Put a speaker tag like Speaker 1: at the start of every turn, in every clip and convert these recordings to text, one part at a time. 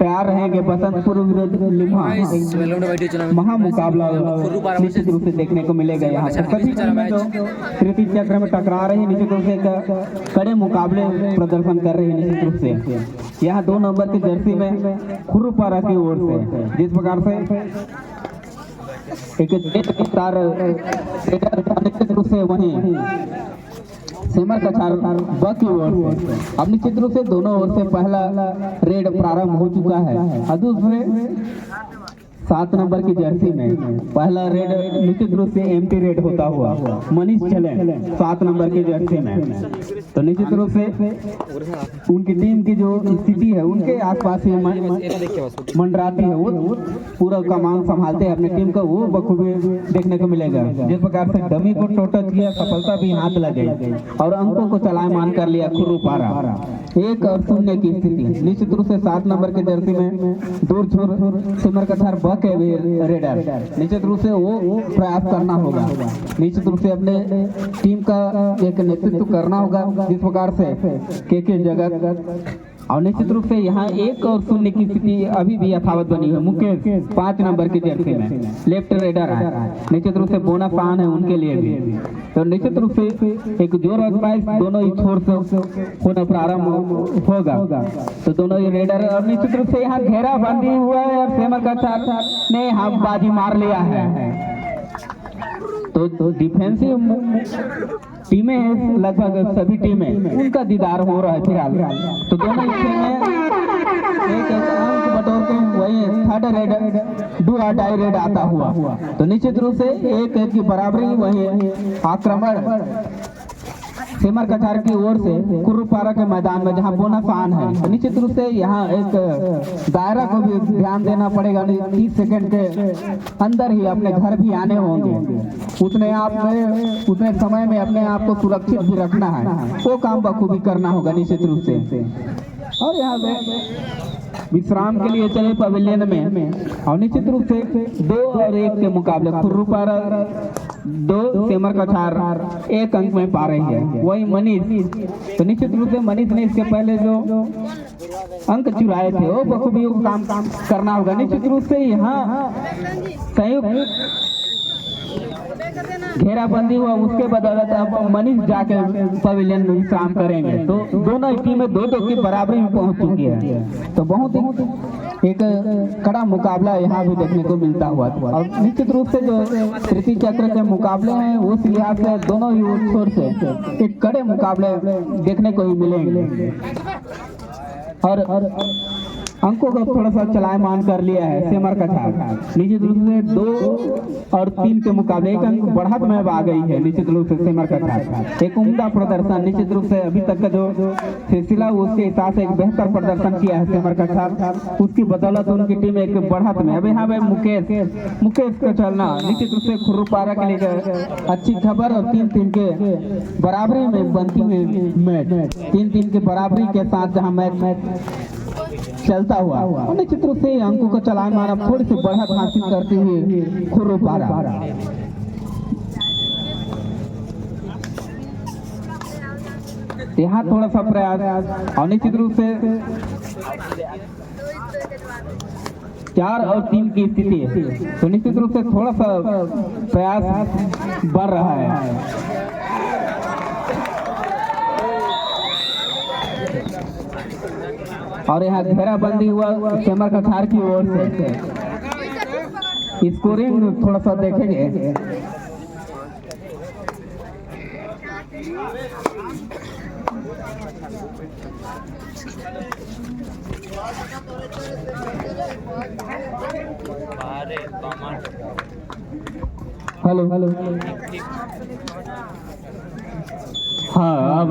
Speaker 1: तैयार रहेंगे बसंतपुर विरुद्ध लिम्हा महामुकाबला निश्चित रूप से देखने को मिलेगा। यहाँ पर सभी टीमें जो तृतीय चक्र में टकरा रही है निश्चित रूप से कड़े मुकाबले प्रदर्शन कर रही है। निश्चित रूप से यहाँ 2 नंबर की जर्सी में खुर्रुपारा की ओर से जिस प्रकार से एक रफ्तार निश्चित रूप से वहीं सिमर कछार ब की ओर से अब निश्चित रूप से दोनों ओर से पहला रेड प्रारंभ हो चुका है और दूसरे 7 नंबर की जर्सी में पहला रेड निश्चित रूप से एमटी रेड होता हुआ मनीष चले 7 नंबर की जर्सी में। तो निश्चित रूप से उनकी टीम की जो स्थिति है उनके आसपास ही मंडराती है, वो पूरा कमान संभालते हैं अपनी टीम का, वो बखूबी देखने को मिलेगा। जिस प्रकार से डमी को टोटल किया, सफलता भी हाथ लग गई और अंकों को चलायमान कर लिया खुर्रुपारा 1 और 0 की स्थिति। निश्चित रूप से 7 नंबर की जर्सी में दूर छोर सिमर कछार ब के रेडर निश्चित रूप से वो प्रयास करना होगा, निश्चित रूप से अपने टीम का एक नेतृत्व करना होगा जिस प्रकार से के जगत। और निश्चित रूप से यहाँ 1 और 0 की स्थिति अभी भी यथावत बनी है। मुकेश 5 नंबर की जर्सी में लेफ्ट रेडर है, निश्चित रूप से बोनस आन है उनके लिए भी। तो निश्चित रूप से एक जोर आजमाइश दोनों ही छोर से होना प्रारंभ होगा। तो दोनों ही रेडर और निश्चित रूप से यहाँ घेरा बंदी हुआ है और सिमर कछार ने हाथ बाजी मार लिया है। तो डिफेंसिव टीमें हैं, लगभग सभी टीमें उनका दीदार हो रहा है फिलहाल। तो दोनों टीमें एक अंक बटोर के वही थर्ड रेड डू और डाई रेड आता हुआ। तो निश्चित रूप से 1-1 की बराबरी वही आक्रमण सिमर कछार की ओर से खुर्रुपारा के मैदान में जहां बोनस आन है। तो निश्चित रूप से यहाँ एक दायरा को भी ध्यान देना पड़ेगा, 30 सेकंड के अंदर ही अपने घर भी आने होंगे। उतने समय में अपने आप को सुरक्षित भी रखना है, वो काम बखूबी करना होगा निश्चित रूप से। और यहाँ विश्राम के लिए चले पवेलियन में और निश्चित रूप से 2 और 1 के मुकाबले खुर्रुपारा 2 सिमर कछार 1 अंक में पा रही है। वही मनीष, तो निश्चित रूप से मनीष ने इसके पहले जो अंक चुराए थे वो बखूबी काम करना होगा। निश्चित रूप से यहाँ संयुक्त घेराबंदी हुआ, उसके बदौलत अब मनीष जाके पवेलियन में विश्राम करेंगे। तो दोनों टीमें 2-2 की बराबरी में पहुंच चुकी है। तो बहुत ही एक कड़ा मुकाबला यहाँ भी देखने को मिलता हुआ। और निश्चित रूप से जो तृतीय चक्र के मुकाबले हैं उस लिहाज से दोनों ही छोर से एक कड़े मुकाबले देखने को ही मिलेंगे। और अंकों को थोड़ा सा चलायमान कर लिया है सिमर कछार, निश्चित रूप से 2 और 3 के मुकाबले 1 अंक बढ़त में आ गई है। निश्चित रूप से सिमर कछार एक उम्दा प्रदर्शन, निश्चित रूप से अभी तक का जो सिलसिला उसके हिसाब से एक बेहतर प्रदर्शन किया है सिमर कछार, उसकी बदौलत उनकी टीम एक बढ़त में। अब यहाँ पे मुकेश का चलना निश्चित रूप से खुर्रुपारा के लिए अच्छी खबर। और 3-3 के बराबरी में बनती हुई मैच, 3-3 के बराबरी के साथ जहाँ मैच चलता हुआ और निश्चित रूप से अंकों का चलायमान अब थोड़ी सी बढ़त हासिल करती हुई खुर्रुपारा। यहाँ थोड़ा सा प्रयास और निश्चित रूप से 4 और 3 की स्थिति है। तो निश्चित रूप से थोड़ा सा प्रयास बढ़ रहा है। और यहाँ घेराबंदी हुआ सिमर कछार की ओर से। स्कोरिंग थोड़ा सा देखेंगे। हेलो हाँ, अब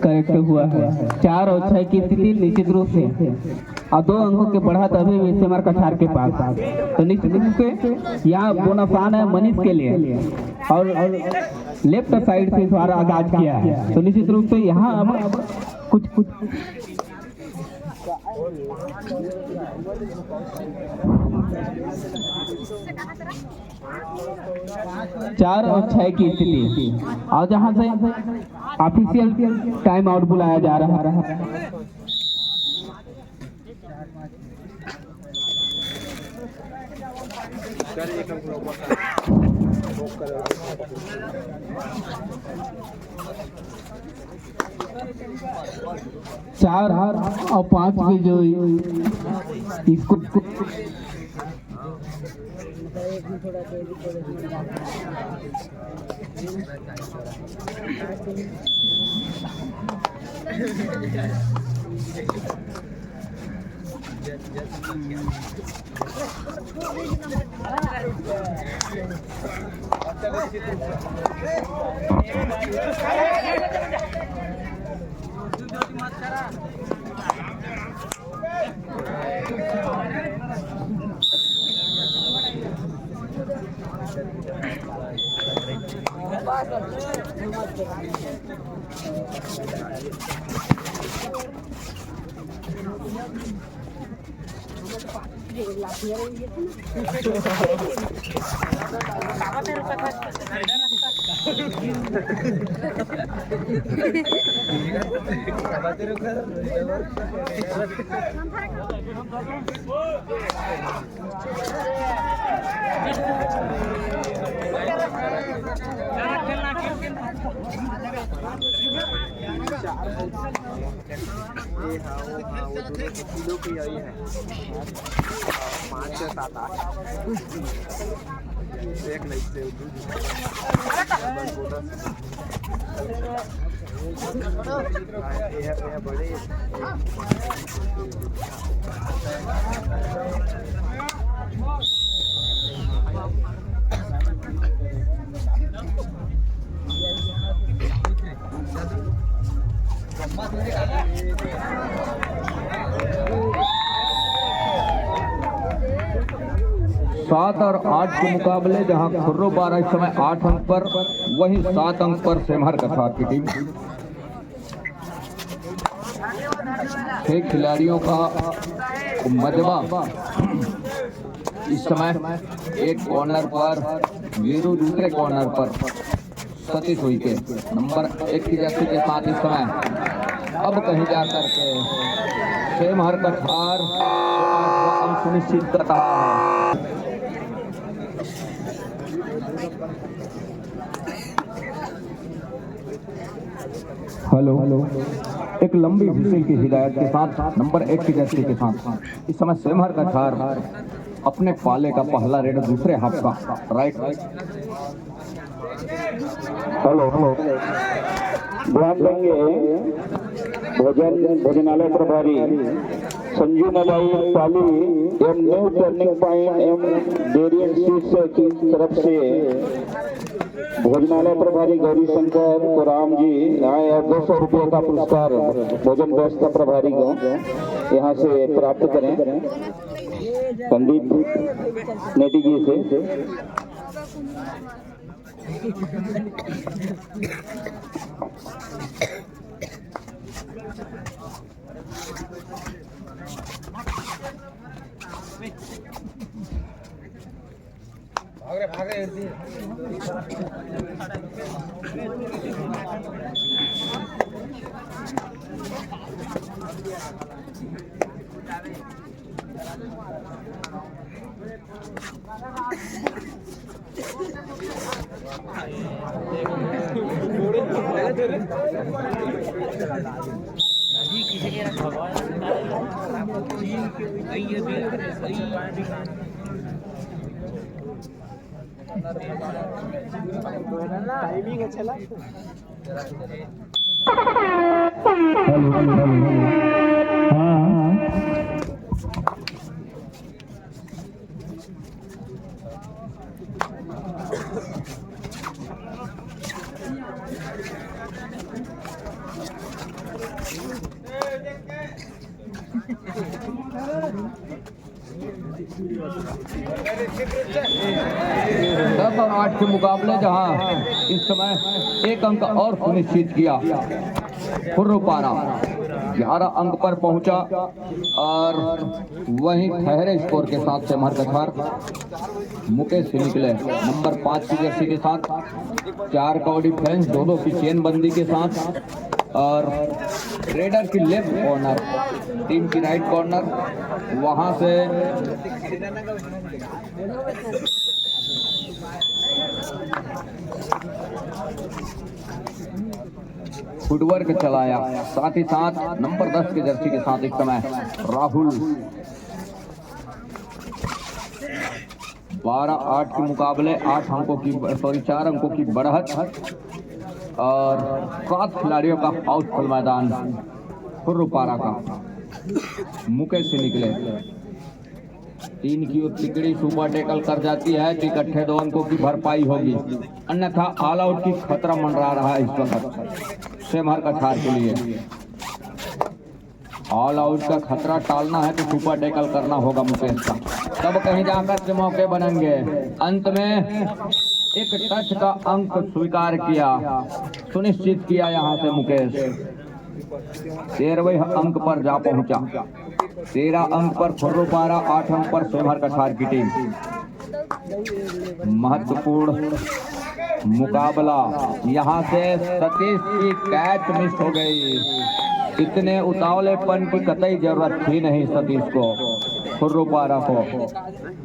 Speaker 1: करेक्ट हुआ है। 4 और 6 की स्थिति निश्चित रूप से और 2 अंकों के बढ़त अभी भी सिमर कछार के पास। तो निश्चित रूप से यहाँ बोनस आन है मनीष के लिए और लेफ्ट साइड से द्वारा आगाज किया है। तो निश्चित रूप से यहाँ अब कुछ 4 और 6 की स्थिति और जहां से ऑफिशियल टाइम आउट बुलाया जा रहा है। चार और 5 के जो इसको
Speaker 2: किलो की आई है 5 से 7 8 एक नहीं से ये बड़े
Speaker 3: सात और 8 के मुकाबले जहां खुर्रोपारा इस समय 8 अंक पर, वहीं 7 अंक पर सेमहर कछार की टीम। 6 खिलाड़ियों का मजबा इस समय एक कॉर्नर पर, वीरू दूसरे कॉर्नर पर, सतीश हुईके नंबर 1 की जर्सी के साथ इस समय अब कहीं जाकर के सेमहर कछार 8वां अंक सुनिश्चित कर रहा है।
Speaker 1: हेलो, एक लंबी व्हिसिल की हिदायत के साथ नंबर 1 की जर्सी के साथ इस समय सेमहर कछार अपने पाले का पहला रेड दूसरे हाफ का राइट।
Speaker 4: हेलो, ध्यान देंगे भोजनालय प्रभारी संजू मलाई पाली M new turning point M डेरियन स्वीट्स की तरफ से भोजनालय प्रभारी गौरी शंकर को राम जी आए और 200 रुपये का पुरस्कार भोजन व्यवस्था प्रभारी को यहाँ से प्राप्त करें संदीप नेटी जी से।
Speaker 2: टाइमिंग अच्छा लगा।
Speaker 3: दस और 8 के मुकाबले जहां इस समय 1 अंक और सुनिश्चित किया खुर्रोपारा 11 अंक पर पहुंचा और वहीं ठहरे स्कोर के साथ सेमहर कछार मुकेश से निकले नंबर 5 की जर्सी के साथ 4 कबड्डी फ्रेंच दोनों की चेन बंदी के साथ और रेडर की लेफ्ट कॉर्नर टीम की राइट कॉर्नर, वहां से फुटवर्क चलाया, साथ ही साथ नंबर 10 की जर्सी के साथ इस समय राहुल 12-8 के मुकाबले 8 अंकों की 4 अंकों की बढ़त और 7 खिलाड़ियों का आउटफुल मैदान खुर्रुपारा का मुकेश से निकले। 3 की तिकड़ी सुपर टेकल कर जाती है तो इकट्ठे 2 अंकों की भरपाई होगी, अन्यथा ऑल आउट की खतरा मंडरा रहा है इस वक्त सेमहर कछार के लिए। ऑल आउट का खतरा टालना है तो सुपर टेकल करना होगा मुकेश का, तब कहीं जाकर के मौके बनेंगे। अंत में एक टच का अंक स्वीकार किया, सुनिश्चित किया यहां से मुकेश। 13वें अंक पर जा पहुंचा। 13 अंक पर खुर्रुपारा, 8 अंक पर सेमहर कछार की टीम। महत्वपूर्ण मुकाबला, यहां से सतीश की कैच मिस हो गई। इतने उतावलेपन की कतई जरूरत थी नहीं सतीश को, खुर्रुपारा को।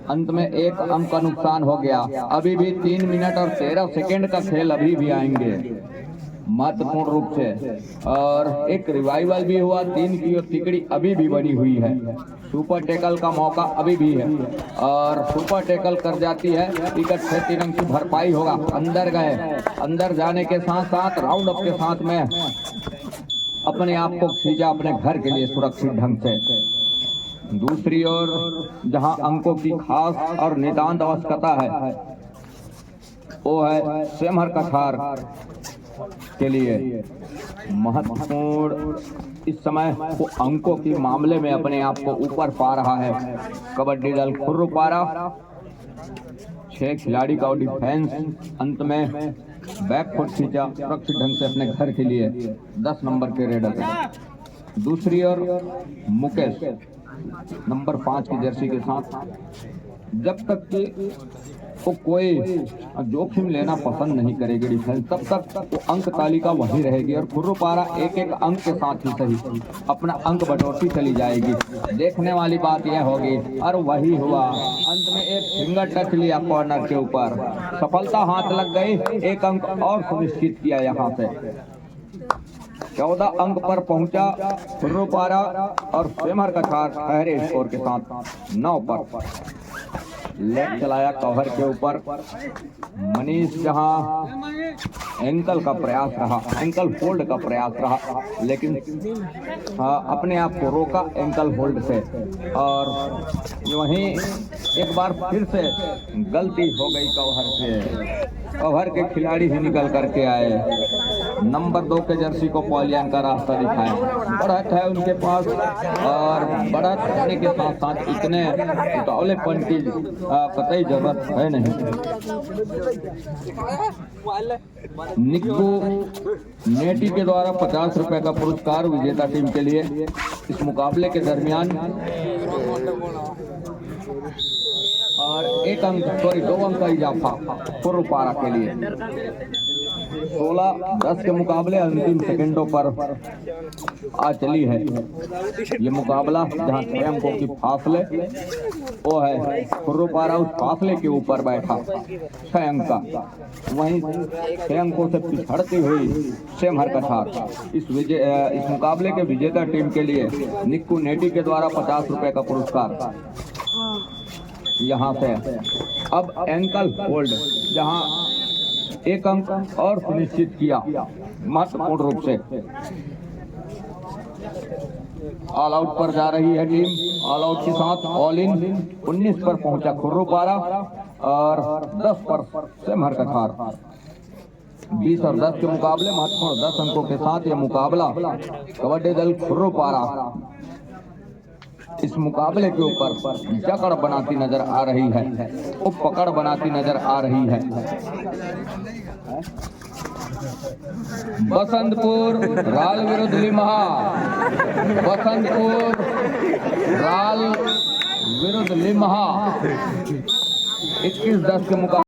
Speaker 3: अंत में 1 अंक का नुकसान हो गया। अभी भी 3 मिनट और 13 सेकंड का खेल अभी भी आएंगे महत्वपूर्ण रूप से। और एक रिवाइवल भी हुआ, 3 की तिकड़ी अभी भी बनी हुई है। सुपर टेकल का मौका अभी भी है और सुपर टेकल कर जाती है, इकट्ठे 3 अंक की भरपाई होगा। अंदर गए, अंदर जाने के साथ साथ राउंड अप के साथ में अपने आप को खींचा अपने घर के लिए सुरक्षित ढंग से। दूसरी ओर जहां अंकों की खास और नितांत आवश्यकता है वो है सेमहर कछार के लिए। महत्वपूर्ण इस समय वो अंकों के मामले में अपने आप को ऊपर पा रहा है कबड्डी दल खुर्रुपारा। 6 खिलाड़ी का डिफेंस, अंत में बैकफुट खींचा सुरक्षित ढंग से अपने घर के लिए 10 नंबर के रेडर। दूसरी ओर मुकेश नंबर 5 की जर्सी के साथ, जब तक कि वो कोई जोखिम लेना पसंद नहीं करेगी डिफेंस, तब तक वो अंक तालिका वही रहेगी और खुर्रुपारा एक अंक के साथ ही सही अपना अंक बटोरती चली जाएगी। देखने वाली बात यह होगी, और वही हुआ। अंत में एक फिंगर टच लिया कॉर्नर के ऊपर, सफलता हाथ लग गई। 1 अंक और सुनिश्चित किया यहाँ से। 14 अंक पर पहुंचा खुर्रुपारा और सेमहर कछार ठहरे स्कोर के साथ 9 पर। लेग चलाया कवर के ऊपर मनीष, जहां एंकल का प्रयास रहा, एंकल होल्ड का प्रयास रहा, लेकिन अपने आप को रोका एंकल होल्ड से। और वहीं एक बार फिर से गलती हो गई कवर से, कवर के खिलाड़ी ही निकल करके आए। नंबर 2 के जर्सी को पॉलियन का रास्ता दिखाएं। बढ़त है उनके पास और बढ़त करने के साथ साथ इतने उतावलेपन की कतई जरूरत है नहीं। निक्कू नेटी के द्वारा 50 रुपए का पुरस्कार विजेता टीम के लिए इस मुकाबले के दरमियान, और 2 अंक का इजाफा खुर्रुपारा के लिए। 16-10 के मुकाबले अंतिम सेकंडों पर आ चली है ये मुकाबला, जहां 6 अंकों की फासले वो है खुर्रुपारा उस फासले के ऊपर बैठा 6 अंक का। वहीं 6 अंकों से पिछड़ती हुई सेमहर कछार इस मुकाबले के विजेता टीम के लिए निक्कू नेटी के द्वारा 50 रुपए का पुरस्कार यहाँ से। अब एंकल होल्ड, जहाँ 1 अंक और सुनिश्चित किया महत्वपूर्ण रूप से। ऑल आउट पर जा रही है टीम, ऑल आउट के साथ ऑल इन। 19 पर पहुंचा खुर्रुपारा और 10 पर सेमहर कछार। 20 और 10 के मुकाबले महत्वपूर्ण 10 अंकों के साथ यह मुकाबला कबड्डी दल खुर्रुपारा इस मुकाबले के ऊपर जकड़ बनाती नजर आ रही है, वो पकड़ बनाती नजर आ रही है। बसंतपुर राल विरुद्ध लिमहा, बसंतपुर राल विरुद्ध लिमहा 21-10 के मुकाबले